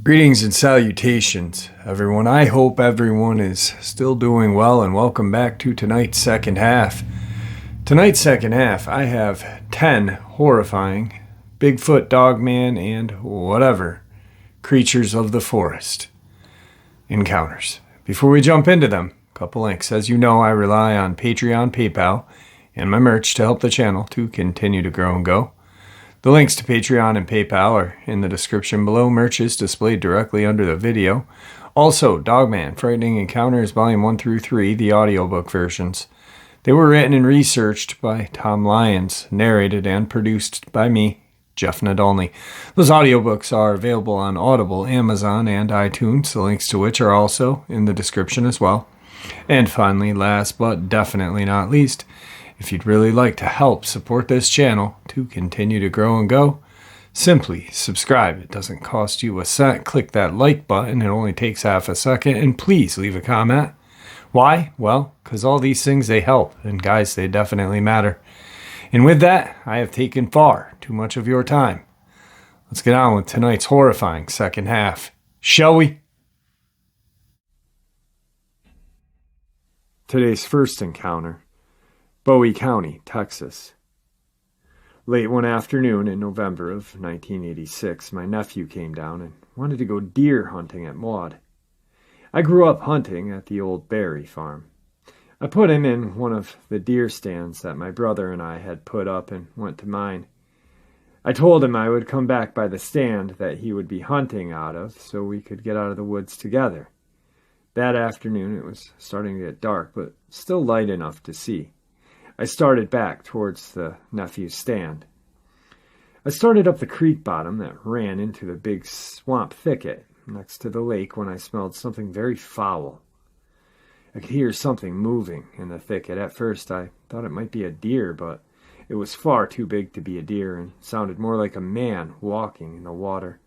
Greetings and salutations, everyone. I hope everyone is still doing well, and welcome back to tonight's second half. Tonight's second half, I have 10 horrifying Bigfoot, Dogman, and whatever creatures of the forest encounters. Before we jump into them, a couple links. As you know, I rely on Patreon, PayPal, and my merch to help the channel to continue to grow and go. The links to Patreon and PayPal are in the description below. Merch is displayed directly under the video. Also, Dogman, Frightening Encounters, Volume 1 through 3, the audiobook versions. They were written and researched by Tom Lyons, narrated and produced by me, Jeff Nadolny. Those audiobooks are available on Audible, Amazon, and iTunes, the links to which are also in the description as well. And finally, last but definitely not least, if you'd really like to help support this channel to continue to grow and go, simply subscribe. It doesn't cost you a cent. Click that like button. It only takes half a second. And please leave a comment. Why? Well, because all these things, they help. And guys, they definitely matter. And with that, I have taken far too much of your time. Let's get on with tonight's horrifying second half. Shall we? Today's first encounter. Bowie County, Texas. Late one afternoon in November of 1986, my nephew came down and wanted to go deer hunting at Maud. I grew up hunting at the old Berry farm. I put him in one of the deer stands that my brother and I had put up and went to mine. I told him I would come back by the stand that he would be hunting out of so we could get out of the woods together. That afternoon it was starting to get dark, but still light enough to see. I started back towards the nephew's stand. I started up the creek bottom that ran into the big swamp thicket next to the lake when I smelled something very foul. I could hear something moving in the thicket. At first I thought it might be a deer, but it was far too big to be a deer and sounded more like a man walking in the water.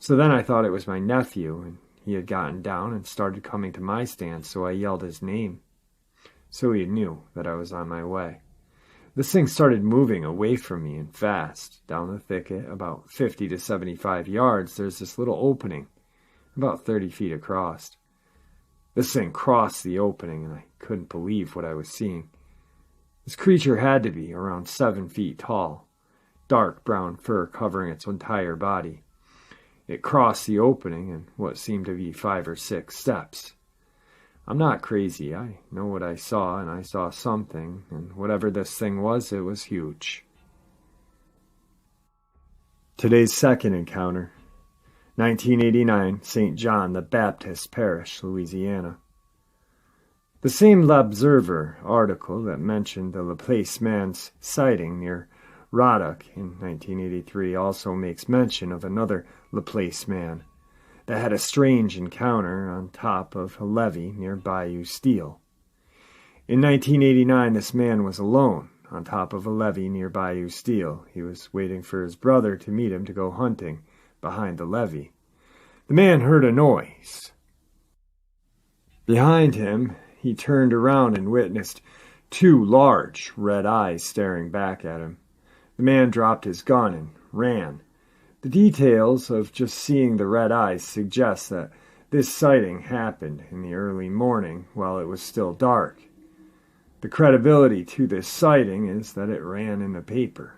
So then I thought it was my nephew, and he had gotten down and started coming to my stand, so I yelled his name. So he knew that I was on my way. This thing started moving away from me and fast. Down the thicket, about 50 to 75 yards, there's this little opening, about 30 feet across. This thing crossed the opening, and I couldn't believe what I was seeing. This creature had to be around 7 feet tall, dark brown fur covering its entire body. It crossed the opening in what seemed to be 5 or 6 steps. I'm not crazy. I know what I saw, and I saw something, and whatever this thing was, it was huge. Today's second encounter, 1989, St. John the Baptist Parish, Louisiana. The same L'Observer article that mentioned the Laplace man's sighting near Roddock in 1983 also makes mention of another Laplace man that had a strange encounter on top of a levee near Bayou Steel. In 1989, this man was alone on top of a levee near Bayou Steel. He was waiting for his brother to meet him to go hunting behind the levee. The man heard a noise. Behind him, he turned around and witnessed 2 large red eyes staring back at him. The man dropped his gun and ran. The details of just seeing the red eyes suggest that this sighting happened in the early morning while it was still dark. The credibility to this sighting is that it ran in the paper.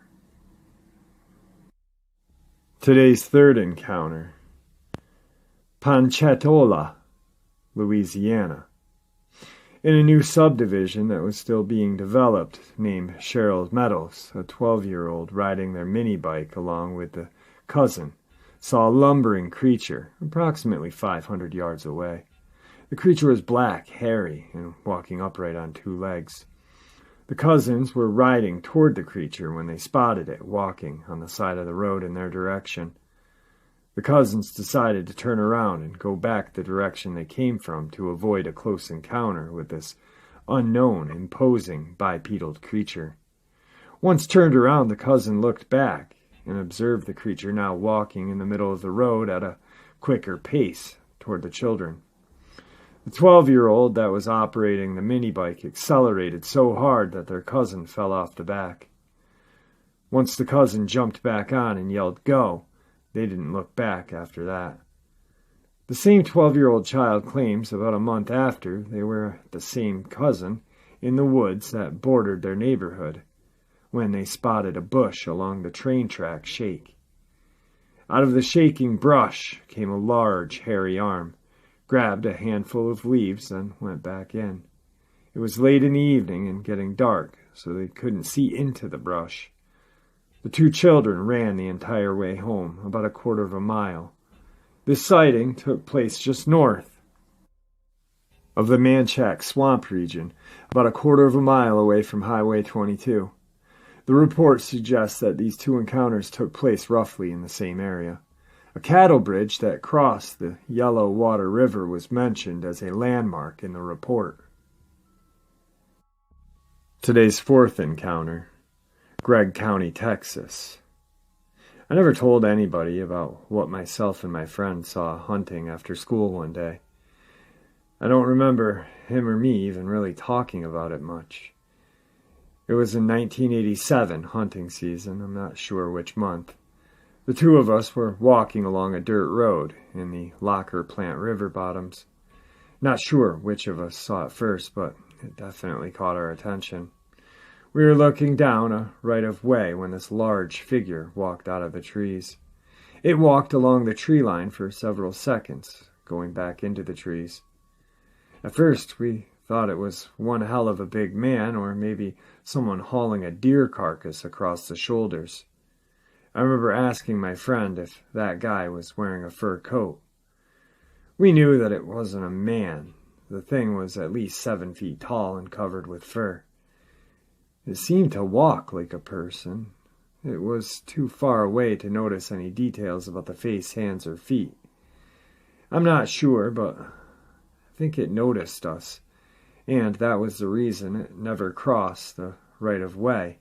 Today's third encounter. Ponchatoula, Louisiana. In a new subdivision that was still being developed named Cheryl Meadows, a 12-year-old riding their mini bike along with the cousin saw a lumbering creature approximately 500 yards away. The creature was black, hairy, and walking upright on 2 legs. The cousins were riding toward the creature when they spotted it walking on the side of the road in their direction. The cousins decided to turn around and go back the direction they came from to avoid a close encounter with this unknown, imposing, bipedal creature. Once turned around, the cousin looked back and observed the creature now walking in the middle of the road at a quicker pace toward the children. The 12-year-old that was operating the mini bike accelerated so hard that their cousin fell off the back. Once the cousin jumped back on and yelled, "Go!" they didn't look back after that. The same 12-year-old child claims about a month after they were the same cousin in the woods that bordered their neighborhood when they spotted a bush along the train track shake. Out of the shaking brush came a large, hairy arm, grabbed a handful of leaves, and went back in. It was late in the evening and getting dark, so they couldn't see into the brush. The two children ran the entire way home, about a quarter of a mile. This sighting took place just north of the Manchac Swamp region, about a quarter of a mile away from Highway 22. The report suggests that these two encounters took place roughly in the same area. A cattle bridge that crossed the Yellow Water River was mentioned as a landmark in the report. Today's fourth encounter, Gregg County, Texas. I never told anybody about what myself and my friend saw hunting after school one day. I don't remember him or me even really talking about it much. It was in 1987 hunting season, I'm not sure which month. The two of us were walking along a dirt road in the Locker Plant River bottoms. Not sure which of us saw it first, but it definitely caught our attention. We were looking down a right-of-way when this large figure walked out of the trees. It walked along the tree line for several seconds, going back into the trees. At first, we thought it was one hell of a big man, or maybe someone hauling a deer carcass across the shoulders. I remember asking my friend if that guy was wearing a fur coat. We knew that it wasn't a man. The thing was at least 7 feet tall and covered with fur. It seemed to walk like a person. It was too far away to notice any details about the face, hands, or feet. I'm not sure, but I think it noticed us, and that was the reason it never crossed the right-of-way.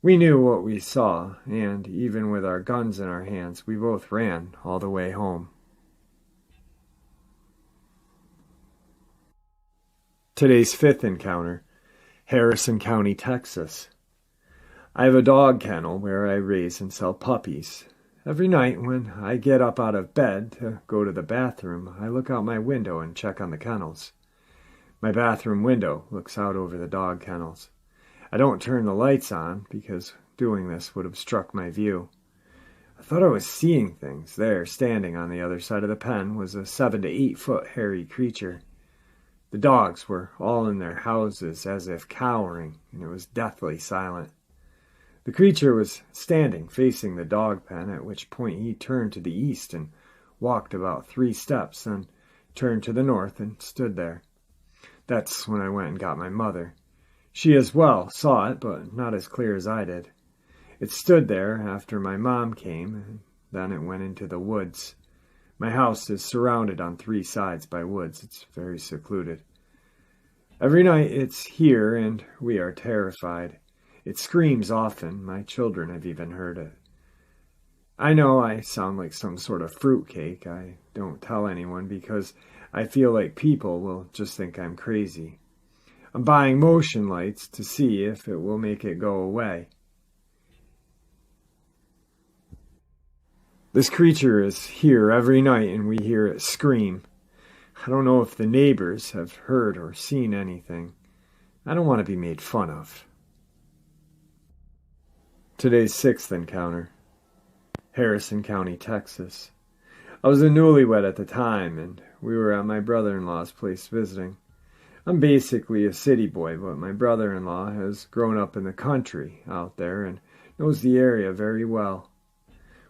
We knew what we saw, and even with our guns in our hands, we both ran all the way home. Today's fifth encounter, Harrison County, Texas. I have a dog kennel where I raise and sell puppies. Every night when I get up out of bed to go to the bathroom, I look out my window and check on the kennels. My bathroom window looks out over the dog kennels. I don't turn the lights on because doing this would obstruct my view. I thought I was seeing things. There, standing on the other side of the pen, was a 7 to 8 foot hairy creature. The dogs were all in their houses as if cowering, and it was deathly silent. The creature was standing facing the dog pen, at which point he turned to the east and walked about 3 steps, then turned to the north and stood there. That's when I went and got my mother. She as well saw it, but not as clear as I did. It stood there after my mom came, and then it went into the woods. My house is surrounded on 3 sides by woods. It's very secluded. Every night it's here, and we are terrified. It screams often. My children have even heard it. I know I sound like some sort of fruitcake. I don't tell anyone because I feel like people will just think I'm crazy. I'm buying motion lights to see if it will make it go away. This creature is here every night and we hear it scream. I don't know if the neighbors have heard or seen anything. I don't want to be made fun of. Today's sixth encounter, Harrison County, Texas. I was a newlywed at the time and we were at my brother-in-law's place visiting. I'm basically a city boy, but my brother-in-law has grown up in the country out there and knows the area very well.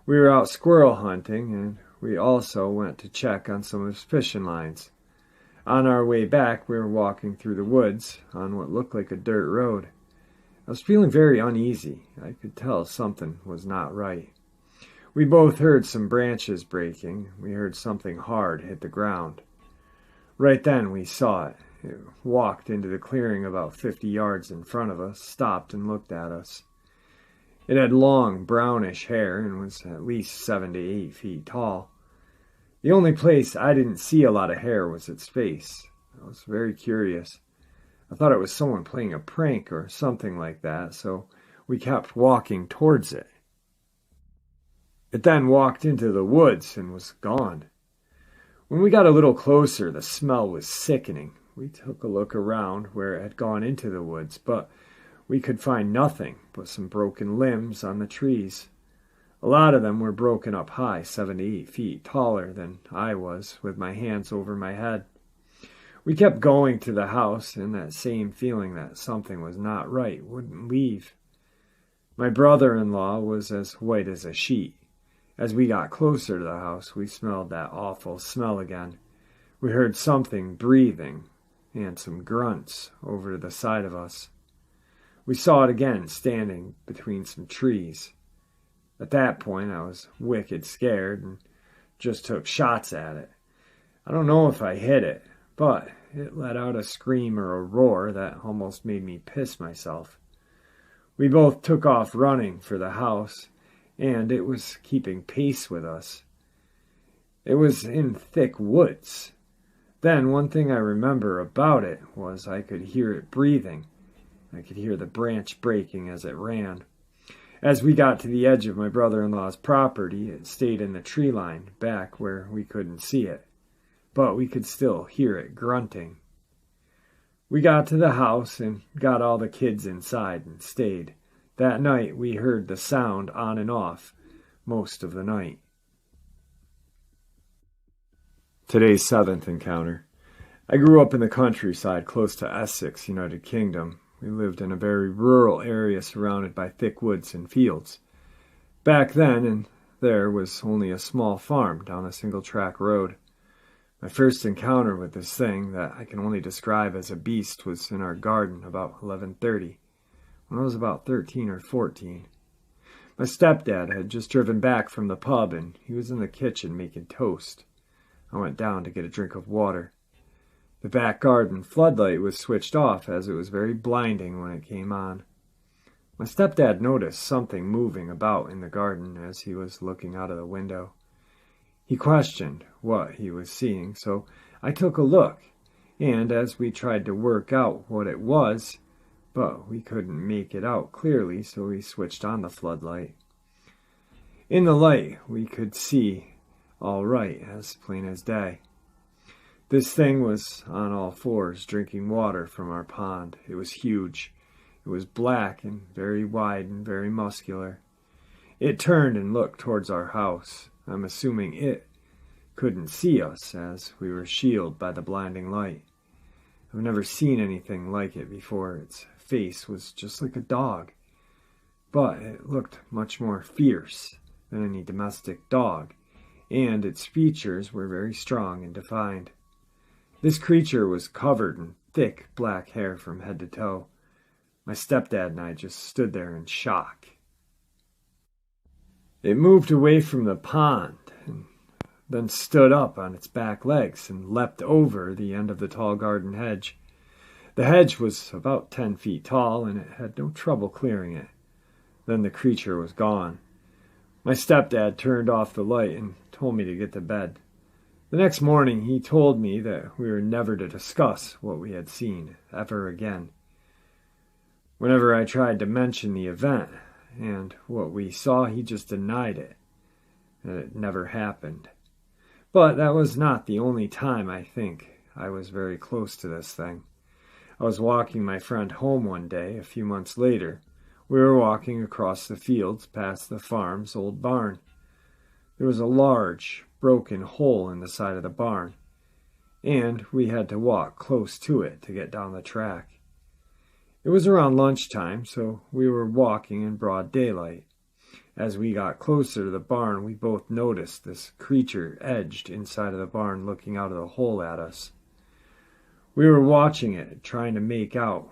We were out squirrel hunting, and we also went to check on some of his fishing lines. On our way back, we were walking through the woods on what looked like a dirt road. I was feeling very uneasy. I could tell something was not right. We both heard some branches breaking. We heard something hard hit the ground. Right then, we saw it. It walked into the clearing about 50 yards in front of us, stopped and looked at us. It had long, brownish hair and was at least 7 to 8 feet tall. The only place I didn't see a lot of hair was its face. I was very curious. I thought it was someone playing a prank or something like that, so we kept walking towards it. It then walked into the woods and was gone. When we got a little closer, the smell was sickening. We took a look around where it had gone into the woods, but we could find nothing but some broken limbs on the trees. A lot of them were broken up high, 7 to 8 feet taller than I was, with my hands over my head. We kept going to the house, and that same feeling that something was not right wouldn't leave. My brother-in-law was as white as a sheet. As we got closer to the house, we smelled that awful smell again. We heard something breathing and some grunts over to the side of us. We saw it again standing between some trees. At that point, I was wicked scared and just took shots at it. I don't know if I hit it, but it let out a scream or a roar that almost made me piss myself. We both took off running for the house, and it was keeping pace with us. It was in thick woods. Then one thing I remember about it was I could hear it breathing. I could hear the branch breaking as it ran. As we got to the edge of my brother-in-law's property, it stayed in the tree line, back where we couldn't see it, but we could still hear it grunting. We got to the house and got all the kids inside and stayed. That night we heard the sound on and off most of the night. Today's 7th encounter. I grew up in the countryside close to Essex, United Kingdom. We lived in a very rural area surrounded by thick woods and fields. Back then, and there was only a small farm down a single-track road. My first encounter with this thing that I can only describe as a beast was in our garden about 11:30, when I was about 13 or 14. My stepdad had just driven back from the pub, and he was in the kitchen making toast. I went down to get a drink of water. The back garden floodlight was switched off as it was very blinding when it came on. My stepdad noticed something moving about in the garden as he was looking out of the window. He questioned what he was seeing, so I took a look, and as we tried to work out what it was, but we couldn't make it out clearly, so we switched on the floodlight. In the light, we could see all right, as plain as day. This thing was on all fours, drinking water from our pond. It was huge. It was black and very wide and very muscular. It turned and looked towards our house. I'm assuming it couldn't see us, as we were shielded by the blinding light. I've never seen anything like it before. Its face was just like a dog, but it looked much more fierce than any domestic dog, and its features were very strong and defined. This creature was covered in thick black hair from head to toe. My stepdad and I just stood there in shock. It moved away from the pond and then stood up on its back legs and leapt over the end of the tall garden hedge. The hedge was about 10 feet tall, and it had no trouble clearing it. Then the creature was gone. My stepdad turned off the light and told me to get to bed. The next morning he told me that we were never to discuss what we had seen ever again. Whenever I tried to mention the event and what we saw, he just denied it, and it never happened. But that was not the only time I think I was very close to this thing. I was walking my friend home one day a few months later. We were walking across the fields past the farm's old barn. There was a large, broken hole in the side of the barn, and we had to walk close to it to get down the track. It was around lunchtime, so we were walking in broad daylight. As we got closer to the barn, we both noticed this creature edged inside of the barn looking out of the hole at us. We were watching it, trying to make out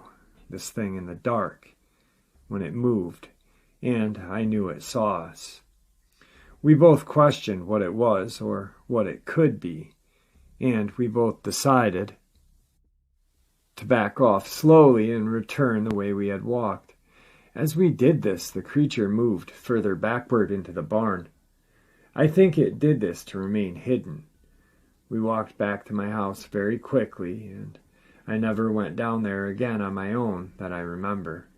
this thing in the dark, when it moved, and I knew it saw us. We both questioned what it was, or what it could be, and we both decided to back off slowly and return the way we had walked. As we did this, the creature moved further backward into the barn. I think it did this to remain hidden. We walked back to my house very quickly, and I never went down there again on my own that I remember.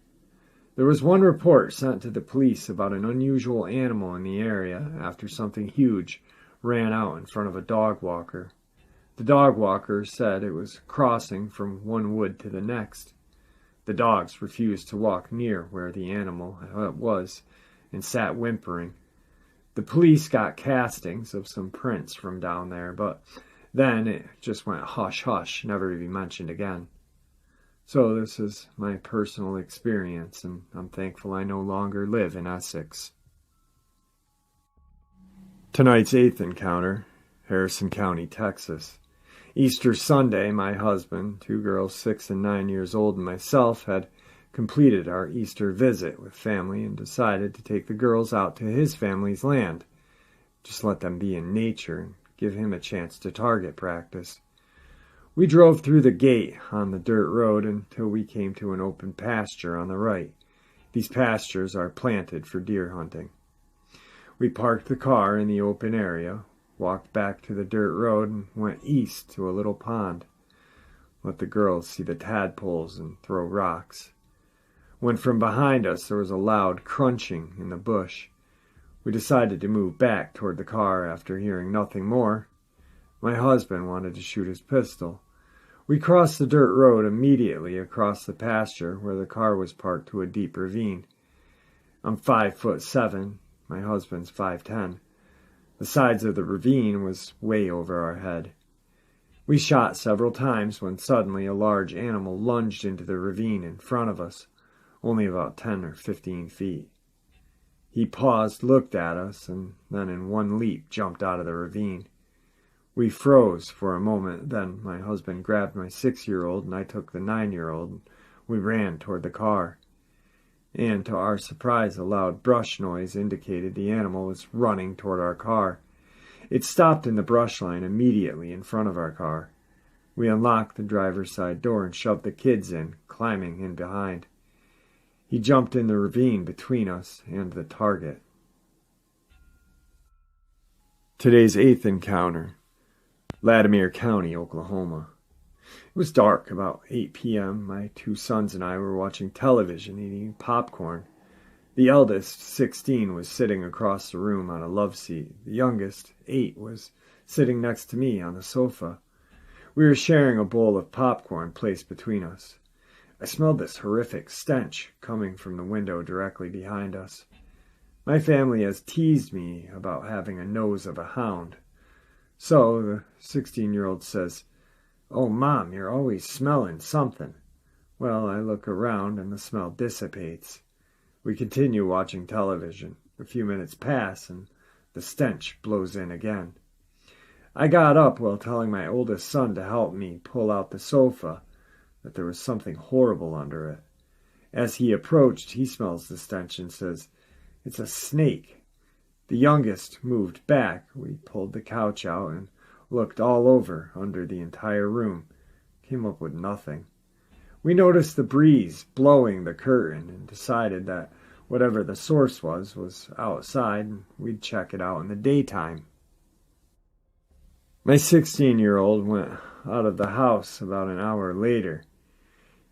There was one report sent to the police about an unusual animal in the area after something huge ran out in front of a dog walker. The dog walker said it was crossing from one wood to the next. The dogs refused to walk near where the animal was and sat whimpering. The police got castings of some prints from down there, but then it just went hush-hush, never to be mentioned again. So this is my personal experience, and I'm thankful I no longer live in Essex. Tonight's 8th encounter, Harrison County, Texas. Easter Sunday, my husband, 2 girls 6 and 9 years old, and myself had completed our Easter visit with family and decided to take the girls out to his family's land. Just let them be in nature and give him a chance to target practice. We drove through the gate on the dirt road until we came to an open pasture on the right. These pastures are planted for deer hunting. We parked the car in the open area, walked back to the dirt road, and went east to a little pond. Let the girls see the tadpoles and throw rocks. When from behind us there was a loud crunching in the bush. We decided to move back toward the car after hearing nothing more. My husband wanted to shoot his pistol. We crossed the dirt road immediately across the pasture where the car was parked to a deep ravine. I'm 5'7", my husband's 5'10". The sides of the ravine was way over our head. We shot several times when suddenly a large animal lunged into the ravine in front of us, only about 10 or 15 feet. He paused, looked at us, and then in one leap jumped out of the ravine. We froze for a moment, then my husband grabbed my 6-year-old and I took the 9-year-old, and we ran toward the car. And to our surprise, a loud brush noise indicated the animal was running toward our car. It stopped in the brush line immediately in front of our car. We unlocked the driver's side door and shoved the kids in, climbing in behind. He jumped in the ravine between us and the target. Today's 8th encounter, Latimer County, Oklahoma. It was dark, about 8 p.m. My 2 sons and I were watching television, eating popcorn. The eldest, 16, was sitting across the room on a love seat. The youngest, 8, was sitting next to me on the sofa. We were sharing a bowl of popcorn placed between us. I smelled this horrific stench coming from the window directly behind us. My family has teased me about having a nose of a hound. So the 16-year-old says, "Oh, Mom, you're always smelling something." Well, I look around and the smell dissipates. We continue watching television. A few minutes pass and the stench blows in again. I got up while telling my oldest son to help me pull out the sofa, that there was something horrible under it. As he approached, he smells the stench and says, "It's a snake." The youngest moved back. We pulled the couch out and looked all over under the entire room. Came up with nothing. We noticed the breeze blowing the curtain and decided that whatever the source was outside and we'd check it out in the daytime. My 16-year-old went out of the house about an hour later.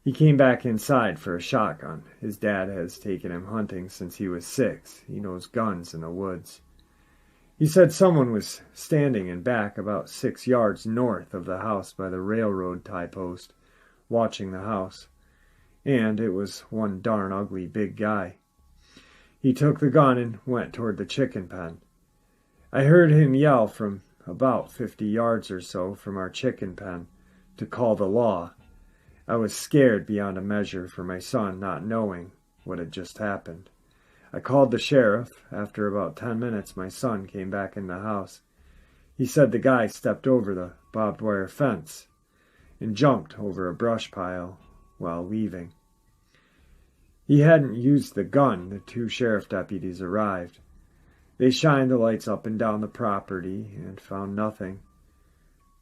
He came back inside for a shotgun. His dad has taken him hunting since he was 6. He knows guns in the woods. He said someone was standing in back about 6 yards north of the house by the railroad tie post, watching the house. And it was one darn ugly big guy. He took the gun and went toward the chicken pen. I heard him yell from about 50 yards or so from our chicken pen to call the law. I was scared beyond a measure for my son not knowing what had just happened. I called the sheriff. After about 10 minutes, my son came back in the house. He said the guy stepped over the barbed wire fence and jumped over a brush pile while leaving. He hadn't used the gun. The 2 sheriff deputies arrived. They shined the lights up and down the property and found nothing.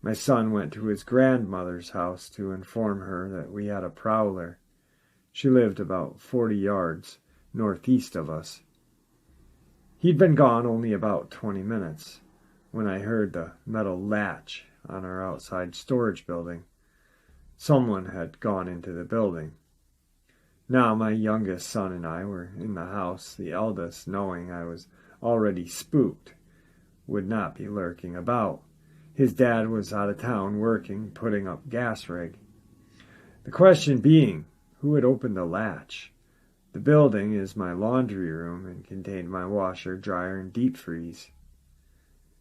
My son went to his grandmother's house to inform her that we had a prowler. She lived about 40 yards northeast of us. He'd been gone only about 20 minutes when I heard the metal latch on our outside storage building. Someone had gone into the building. Now my youngest son and I were in the house. The eldest, knowing I was already spooked, would not be lurking about. His dad was out of town working, putting up gas rig. The question being, who had opened the latch? The building is my laundry room and contained my washer, dryer, and deep freeze.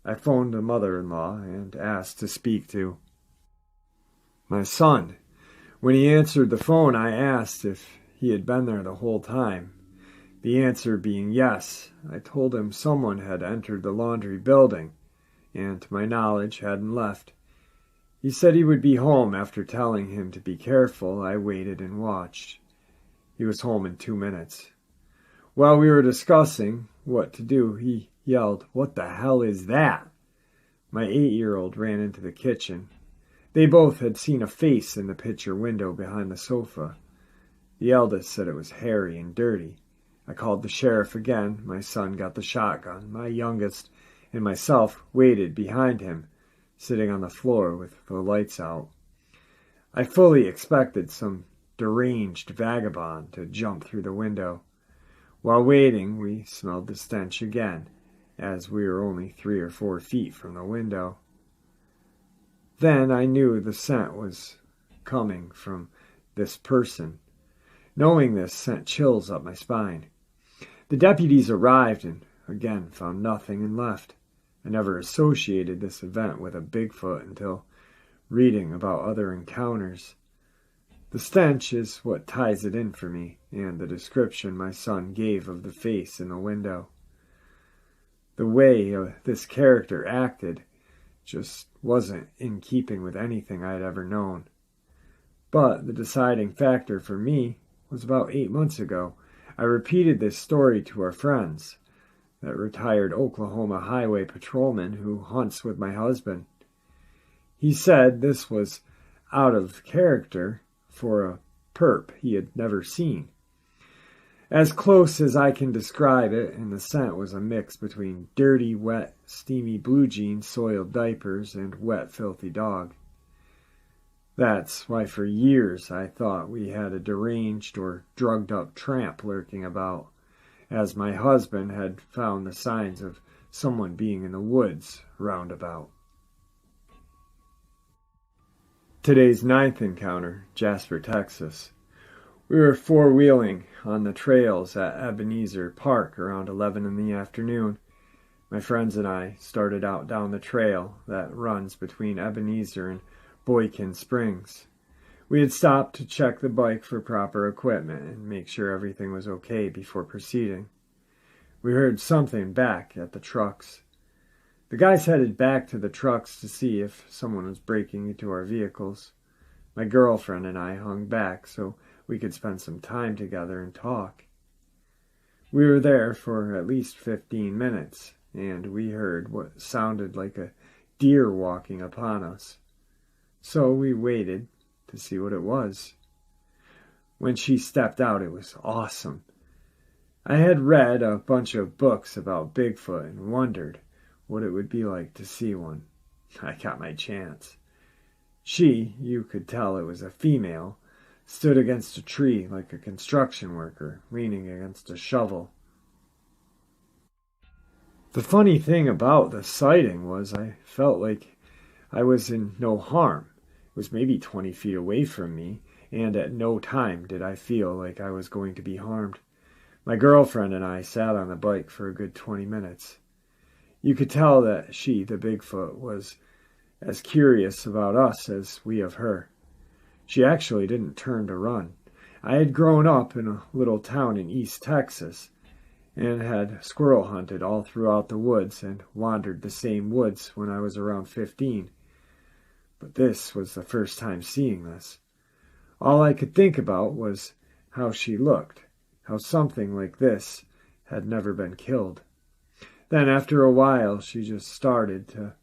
I phoned the mother-in-law and asked to speak to my son. When he answered the phone, I asked if he had been there the whole time. The answer being yes, I told him someone had entered the laundry building, and to my knowledge hadn't left. He said he would be home. After telling him to be careful, I waited and watched. He was home in 2 minutes. While we were discussing what to do, he yelled, "What the hell is that?" My 8-year-old ran into the kitchen. They both had seen a face in the picture window behind the sofa. The eldest said it was hairy and dirty. I called the sheriff again. My son got the shotgun. My youngest and myself waited behind him, sitting on the floor with the lights out. I fully expected some deranged vagabond to jump through the window. While waiting, we smelled the stench again, as we were only 3 or 4 feet from the window. Then I knew the scent was coming from this person. Knowing this sent chills up my spine. The deputies arrived and again found nothing and left. I never associated this event with a Bigfoot until reading about other encounters. The stench is what ties it in for me, and the description my son gave of the face in the window. The way this character acted just wasn't in keeping with anything I had ever known. But the deciding factor for me was about 8 months ago. I repeated this story to our friends, that retired Oklahoma highway patrolman who hunts with my husband. He said this was out of character for a perp he had never seen. As close as I can describe it, and the scent was a mix between dirty, wet, steamy blue jeans, soiled diapers, and wet, filthy dog. That's why for years I thought we had a deranged or drugged-up tramp lurking about, as my husband had found the signs of someone being in the woods roundabout. Today's 9th encounter, Jasper, Texas. We were 4-wheeling on the trails at Ebenezer Park around 11 in the afternoon. My friends and I started out down the trail that runs between Ebenezer and Boykin Springs. We had stopped to check the bike for proper equipment and make sure everything was okay before proceeding. We heard something back at the trucks. The guys headed back to the trucks to see if someone was breaking into our vehicles. My girlfriend and I hung back so we could spend some time together and talk. We were there for at least 15 minutes, and we heard what sounded like a deer walking upon us. So we waited to see what it was. When she stepped out, it was awesome. I had read a bunch of books about Bigfoot and wondered what it would be like to see one. I got my chance. She, you could tell it was a female, stood against a tree like a construction worker, leaning against a shovel. The funny thing about the sighting was I felt like I was in no harm. It was maybe 20 feet away from me, and at no time did I feel like I was going to be harmed. My girlfriend and I sat on the bike for a good 20 minutes. You could tell that she, the Bigfoot, was as curious about us as we of her. She actually didn't turn to run. I had grown up in a little town in East Texas and had squirrel hunted all throughout the woods and wandered the same woods when I was around 15. But this was the first time seeing this. All I could think about was how she looked, how something like this had never been killed. Then after a while, she just started to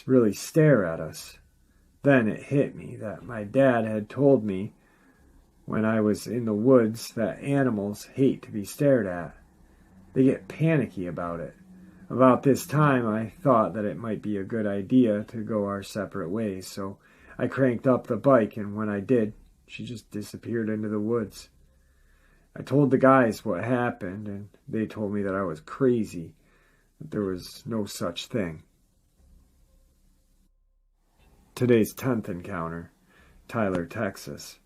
really stare at us. Then it hit me that my dad had told me when I was in the woods that animals hate to be stared at. They get panicky about it. About this time, I thought that it might be a good idea to go our separate ways, so I cranked up the bike, and when I did, she just disappeared into the woods. I told the guys what happened, and they told me that I was crazy, that there was no such thing. Today's 10th encounter, Tyler, Texas.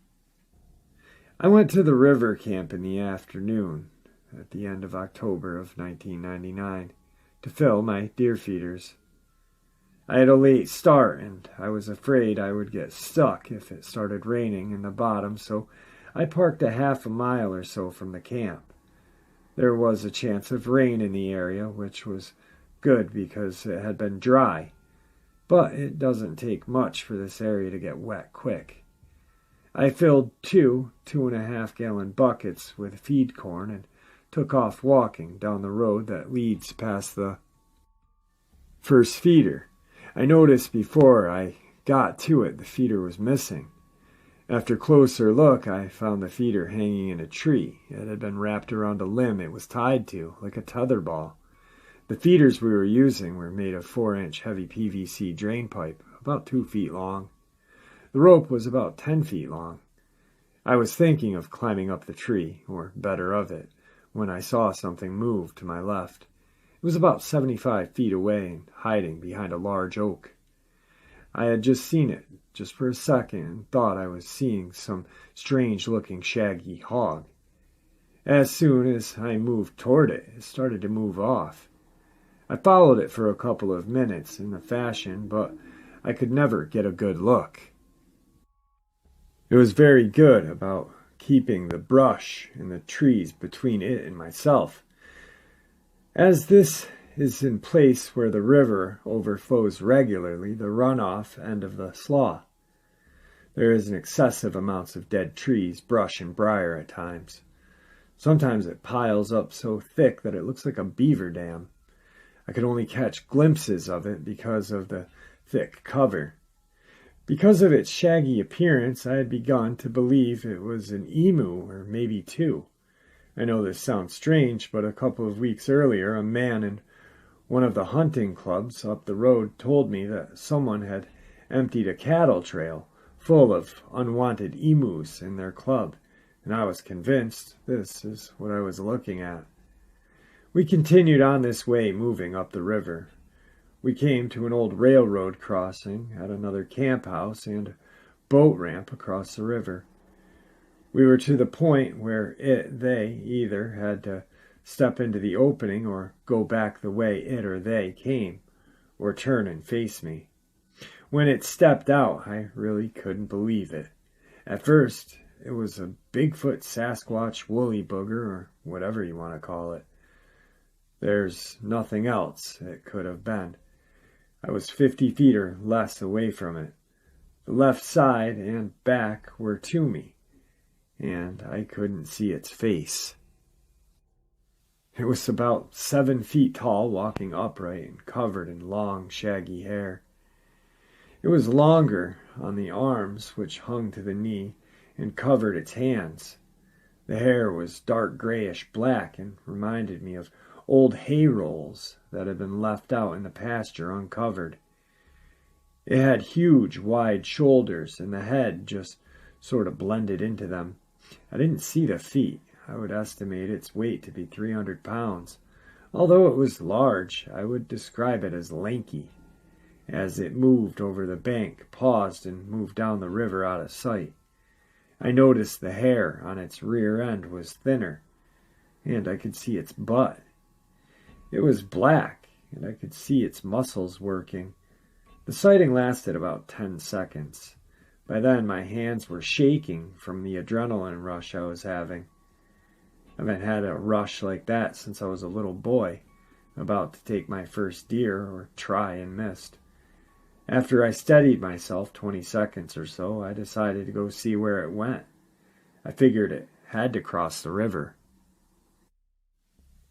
I went to the river camp in the afternoon at the end of October of 1999 to fill my deer feeders. I had a late start, and I was afraid I would get stuck if it started raining in the bottom, so I parked a half a mile or so from the camp. There was a chance of rain in the area, which was good because it had been dry, but it doesn't take much for this area to get wet quick. I filled 2.5-gallon buckets with feed corn and took off walking down the road that leads past the first feeder. I noticed before I got to it the feeder was missing. After closer look, I found the feeder hanging in a tree. It had been wrapped around a limb it was tied to, like a tetherball. The feeders we were using were made of 4-inch heavy PVC drain pipe, about 2 feet long. The rope was about 10 feet long. I was thinking of climbing up the tree, or better of it, when I saw something move to my left. It was about 75 feet away and hiding behind a large oak. I had just seen it, just for a second, and thought I was seeing some strange-looking shaggy hog. As soon as I moved toward it, it started to move off. I followed it for a couple of minutes in a fashion, but I could never get a good look. It was very good about keeping the brush and the trees between it and myself. As this is in place where the river overflows regularly, the runoff end of the slough. There is an excessive amounts of dead trees, brush, and briar at times. Sometimes it piles up so thick that it looks like a beaver dam. I could only catch glimpses of it because of the thick cover. Because of its shaggy appearance, I had begun to believe it was an emu, or maybe 2. I know this sounds strange, but a couple of weeks earlier, a man in one of the hunting clubs up the road told me that someone had emptied a cattle trail full of unwanted emus in their club, and I was convinced this is what I was looking at. We continued on this way, moving up the river. We came to an old railroad crossing at another camp house and a boat ramp across the river. We were to the point where they either had to step into the opening or go back the way it or they came, or turn and face me. When it stepped out, I really couldn't believe it. At first, it was a Bigfoot, Sasquatch, woolly booger, or whatever you want to call it. There's nothing else it could have been. I was 50 feet or less away from it. The left side and back were to me, and I couldn't see its face. It was about 7 feet tall, walking upright and covered in long, shaggy hair. It was longer on the arms, which hung to the knee, and covered its hands. The hair was dark grayish black and reminded me of old hay rolls that had been left out in the pasture uncovered. It had huge, wide shoulders, and the head just sort of blended into them. I didn't see the feet. I would estimate its weight to be 300 pounds. Although it was large, I would describe it as lanky. As it moved over the bank, paused, and moved down the river out of sight. I noticed the hair on its rear end was thinner, and I could see its butt. It was black, and I could see its muscles working. The sighting lasted about 10 seconds. By then, my hands were shaking from the adrenaline rush I was having. I haven't had a rush like that since I was a little boy, about to take my first deer or try and missed. After I steadied myself 20 seconds or so, I decided to go see where it went. I figured it had to cross the river.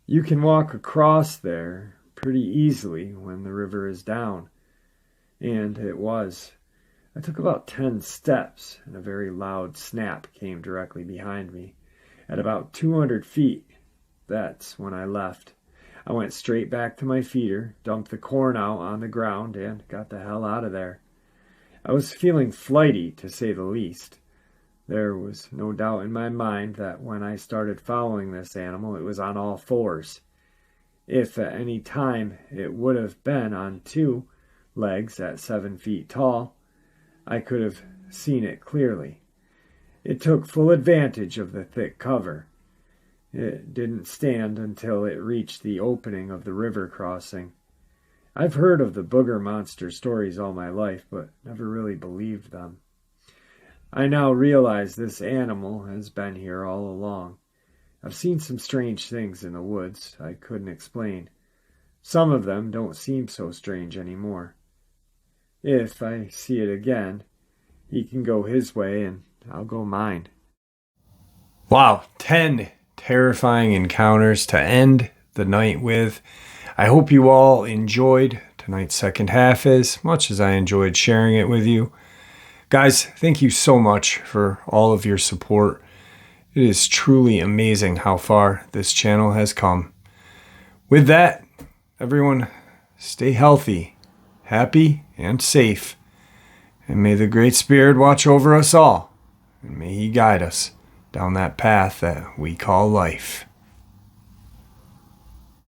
You can walk across there pretty easily when the river is down, and it was. I took about 10 steps, and a very loud snap came directly behind me. At about 200 feet, that's when I left. I went straight back to my feeder, dumped the corn out on the ground, and got the hell out of there. I was feeling flighty, to say the least. There was no doubt in my mind that when I started following this animal, it was on all fours. If at any time it would have been on two legs at 7 feet tall, I could have seen it clearly. It took full advantage of the thick cover. It didn't stand until it reached the opening of the river crossing. I've heard of the booger monster stories all my life, but never really believed them. I now realize this animal has been here all along. I've seen some strange things in the woods I couldn't explain. Some of them don't seem so strange anymore. If I see it again, he can go his way and I'll go mine. Wow, 10 terrifying encounters to end the night with. I hope you all enjoyed tonight's second half as much as I enjoyed sharing it with you. Guys, thank you so much for all of your support. It is truly amazing how far this channel has come. With that, everyone, stay healthy, happy, and safe. And may the Great Spirit watch over us all. And may He guide us down that path that we call life.